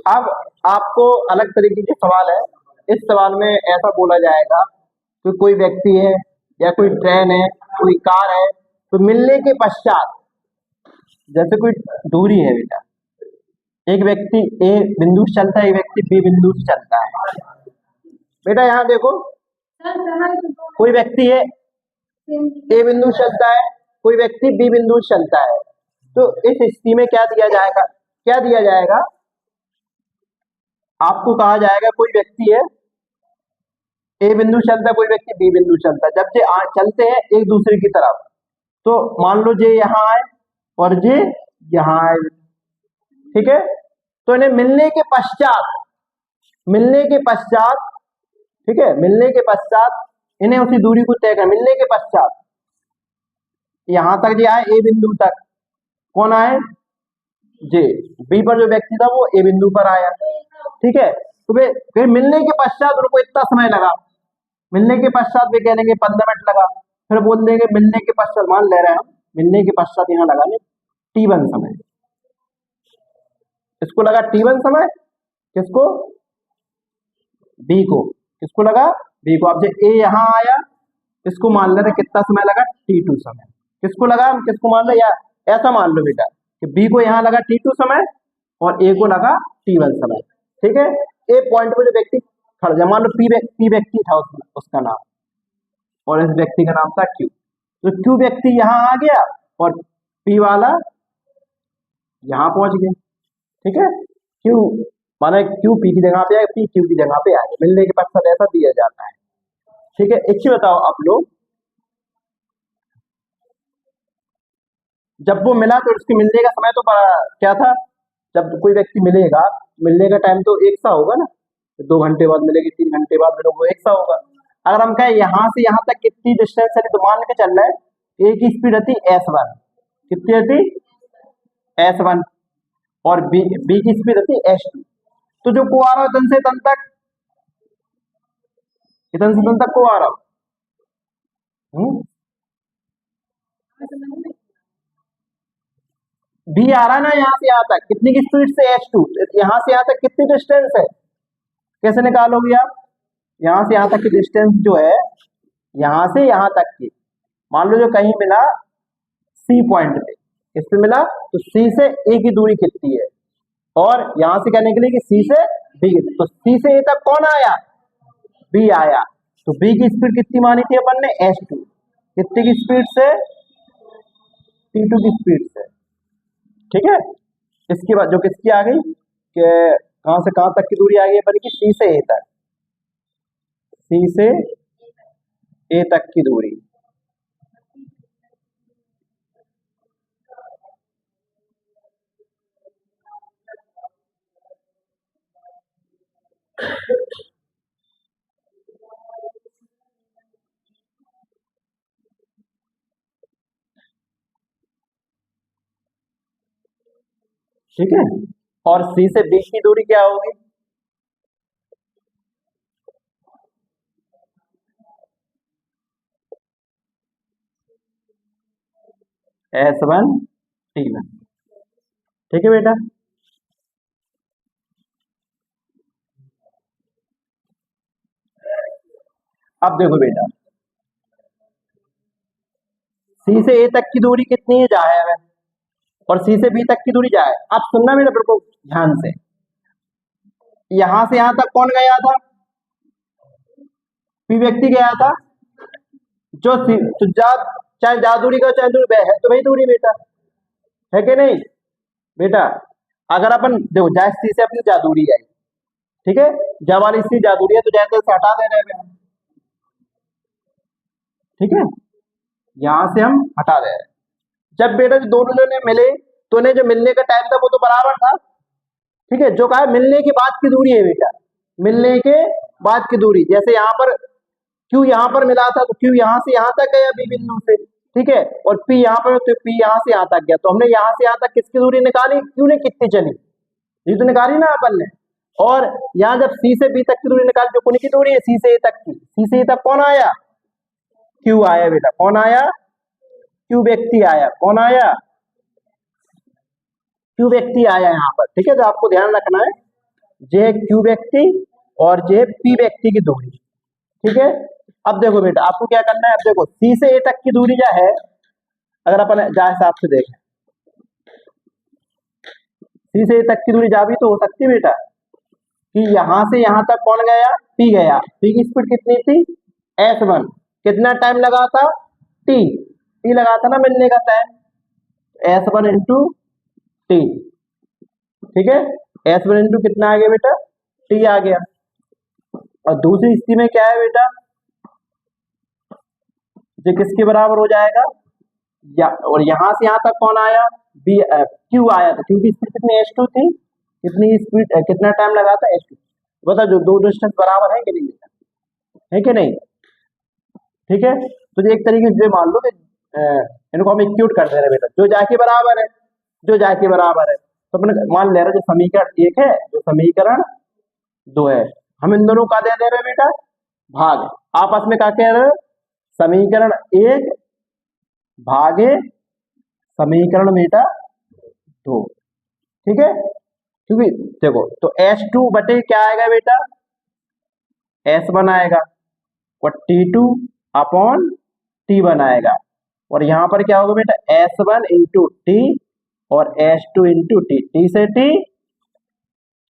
अब आपको अलग तरीके के सवाल है। इस सवाल में ऐसा बोला जाएगा कि कोई व्यक्ति है या कोई ट्रेन है, कोई कार है, तो मिलने के पश्चात जैसे कोई दूरी है बेटा, एक व्यक्ति ए बिंदु से चलता है, एक व्यक्ति बी बिंदु से चलता है। बेटा यहाँ देखो, कोई व्यक्ति है ए बिंदु से चलता है, कोई व्यक्ति बी बिंदु से चलता है, तो इस स्थिति में क्या दिया जाएगा? क्या दिया जाएगा? आपको कहा जाएगा कोई व्यक्ति है ए बिंदु चलता है, कोई व्यक्ति बी बिंदु चलता है। जब जे चलते हैं एक दूसरे की तरफ, तो मान लो जे यहाँ आए और जे यहाँ आए, ठीक है, तो इन्हें मिलने के पश्चात, ठीक है, मिलने के पश्चात इन्हें उसी दूरी को तय कर, मिलने के पश्चात यहां तक जे आए ए बिंदु तक, कौन आए? जे। बी पर जो व्यक्ति था वो ए बिंदु पर आया, ठीक है, तो फिर मिलने के पश्चात उनको इतना समय लगा, मिलने के पश्चात वे कह लेंगे 15 मिनट लगा, फिर बोल देंगे मिलने के पश्चात, मान ले रहे हैं हम, मिलने के पश्चात यहाँ लगा ले T1 समय, इसको लगा T1 समय, किसको? बी को। किसको लगा? बी को। अब जब ए यहाँ आया, इसको मान ले रहे कितना समय लगा? T2 समय। किसको लगा? हम किसको मान रहे? या ऐसा मान लो बेटा कि बी को यहाँ लगा T2 समय और ए को लगा T1 समय, ठीक है। ए पॉइंट पे जो व्यक्ति खड़ा था, मान लो पी व्यक्ति था उसका नाम, और इस व्यक्ति का नाम था क्यू, तो क्यू व्यक्ति यहाँ आ गया और पी वाला यहाँ पहुंच गया, ठीक है। क्यू माने क्यू पी की जगह पे आए, पी क्यू की जगह पे आ गया, मिलने के पश्चात ऐसा दिया जाता है, ठीक है। एक चीज बताओ आप लोग, जब वो मिला तो उसके मिलने का समय तो क्या था? जब कोई व्यक्ति मिलेगा, मिलने का टाइम तो एक सा होगा ना, 2 घंटे बाद मिलेगी, 3 घंटे बाद मिलोगे, वो एक सा होगा। अगर हम कहें यहाँ से यहाँ तक कितनी डिस्टेंस है, तो मान के चल रहा है ए की स्पीड रहती S1, कितनी रहती? S1, और बी की स्पीड रहती S2, तो जो को आ रहा है तन से तन तक, इतन से तन तक को आ रहा हो, बी आ रहा है ना यहाँ से यहाँ तक, कितनी की स्पीड से? S2, यहाँ से यहाँ तक कितनी डिस्टेंस है? कैसे निकालोगे आप? यहाँ से यहाँ तक की डिस्टेंस जो है, यहाँ से यहाँ तक की, मान लो जो कहीं मिला सी पॉइंट पे, किस पे मिला? तो सी से ए की दूरी कितनी है, और यहां से क्या निकलेगी? सी से बी, तो सी से ए तक कौन आया? बी आया, तो बी की स्पीड कितनी मानी थी अपन ने? S2, कितनी की स्पीड से? T2 की स्पीड से, ठीक है। इसके बाद जो किसकी आ गई कि कहां से कहां तक की दूरी आ गई अपन की? सी से ए तक, सी से ए तक की दूरी, ठीक है। और सी से बी की दूरी क्या होगी? S1 T1, ठीक है बेटा। अब देखो बेटा, सी से ए तक की दूरी कितनी है? जाहिर है, और सी से बी तक की दूरी जाए। अब सुनना मेरे बिल्कुल ध्यान से, यहां से यहां तक कौन गया था? पी व्यक्ति गया था, जो तो चाहे जा दूरी का चाहे दूरी है तो वही दूरी बेटा, है कि नहीं बेटा? अगर अपन देखो जाए सी से अपनी जा दूरी आई, ठीक है, जा वाली सी जा दूरी है, तो जाए से हटा दे रहे हैं, ठीक है, यहां से हम हटा दे रहे हैं। जब बेटा जो दोनों जने मिले, तो उन्हें जो मिलने का टाइम था वो तो बराबर था, ठीक है। जो कहा मिलने के बाद की दूरी है बेटा, मिलने के बाद की दूरी, जैसे यहाँ पर क्यू यहाँ पर मिला था, तो क्यू यहाँ से यहाँ तक गया बी बिंदु से, ठीक है, और पी यहाँ पर, तो पी यहाँ से यहाँ तक गया, तो हमने यहाँ से यहाँ तक किसकी दूरी निकाली? क्यू ने कितनी चली, ये तो निकाली ना अपन ने। और यहाँ जब सी से बी तक की दूरी निकाली, जो कौन की दूरी है? सी से ए तक की, सी से ए तक कौन आया? क्यू आया बेटा, कौन आया? क्यू व्यक्ति आया, कौन आया? क्यू व्यक्ति आया यहाँ पर, ठीक है। तो आपको ध्यान रखना है जे है क्यू व्यक्ति और जे है पी व्यक्ति की दूरी। ठीक है, अब देखो बेटा आपको क्या करना है। अब देखो सी से ए तक की दूरी क्या है, अगर अपन जा हिसाब से देखें, सी से ए तक की दूरी जा भी तो हो सकती है बेटा कि यहां से यहां तक कौन गया, पी गया। पी की स्पीड कितनी थी, s1। कितना टाइम लगा था, टी लगा था ना मिलने का टाइम, s1 इंटू टी। ठीक है, s1 इंटू कितना आ गया बेटा, टी आ गया। और दूसरी स्थिति में क्या है बेटा, ये किसके बराबर हो जाएगा, या और यहां से यहां तक कौन आया, बी क्यू आया था। क्यू की स्पीड कितनी h2 थी, कितनी स्पीड कितना टाइम लगा था h2। बता जो दो डिस्टेंस बराबर है कि नहीं बेटा, है कि नहीं। ठीक है, तो एक तरीके से मान लो कि इनको हम इक्यूट कर दे रहे बेटा, जो जाके बराबर है, जो जाके बराबर है। तो अपने मान ले रहे जो समीकरण एक है, जो समीकरण दो है, हम इन दोनों का दे दे रहे बेटा भाग। आपस में क्या कह रहे, समीकरण एक भागे समीकरण बेटा दो। ठीक है, क्योंकि देखो तो S2 बटे क्या आएगा बेटा, S1 आएगा और T2 अपॉन T1 आएगा। और यहां पर क्या होगा बेटा, S1 इंटू टी और S2 इंटू टी। टी से टी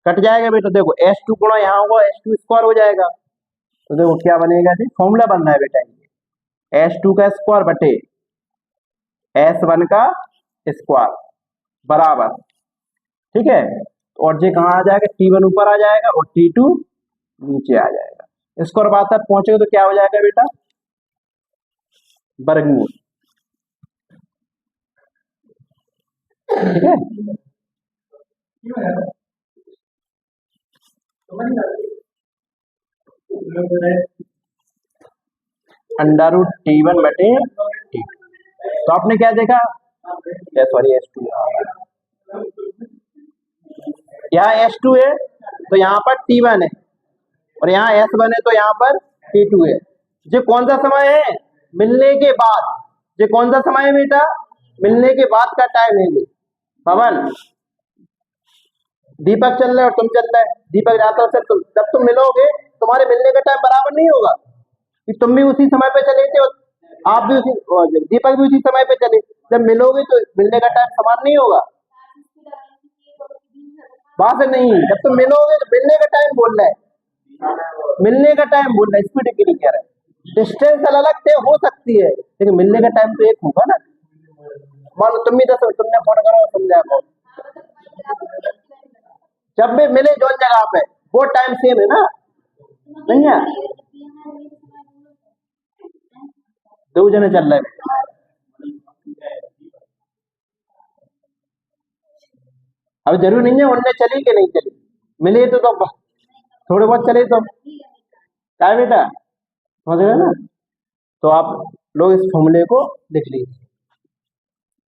कट जाएगा बेटा, देखो S2 गुणा यहाँ होगा S2 स्क्वायर हो जाएगा। तो देखो क्या बनेगा जी, फॉर्मूला बन रहा है बेटा, ये S2 का स्क्वायर बटे S1 का स्क्वायर बराबर। ठीक है, और जे कहाँ आ जाएगा, T1 ऊपर आ जाएगा और T2 नीचे आ जाएगा। स्क्वायर बात तक पहुंचेगा तो क्या हो जाएगा बेटा, वर्गमूल। ठीक है, अंडर रूट T1 बटे T2। तो आपने क्या देखा, सॉरी S2, यहाँ S2 है तो यहाँ पर T1 है और यहाँ S1 है तो यहाँ पर T2 है। ये कौन सा समय है, मिलने के बाद। ये कौन सा समय है बेटा, मिलने के बाद का टाइम है। ये पवन दीपक चल रहे और तुम चल रहे, दीपक जाता है तुम, जब तुम मिलोगे तुम्हारे मिलने का टाइम बराबर नहीं होगा कि तुम भी उसी समय पे चले थे और आप भी उसी, दीपक भी उसी समय पे चले। जब मिलोगे तो मिलने का टाइम समान नहीं होगा, बात नहीं। जब तुम मिलोगे तो मिलने का टाइम बोल रहा है, मिलने का टाइम बोल रहा है, स्पीड की नहीं कह रहा है। डिस्टेंस अलग तय हो सकती है लेकिन मिलने का टाइम तो एक होगा ना। मान लो तुम भी तुमने फोन करो समझा को, जब भी मिले जो जगह पे वो टाइम सेम है ना, नहीं है, दो जने चल रहे हैं। अब जरूरी नहीं है उनने चली कि नहीं चली, मिले तो थोड़े बहुत चले तो क्या बेटा, समझ गए ना। तो आप लोग इस फॉर्मूले को लिख लीजिए।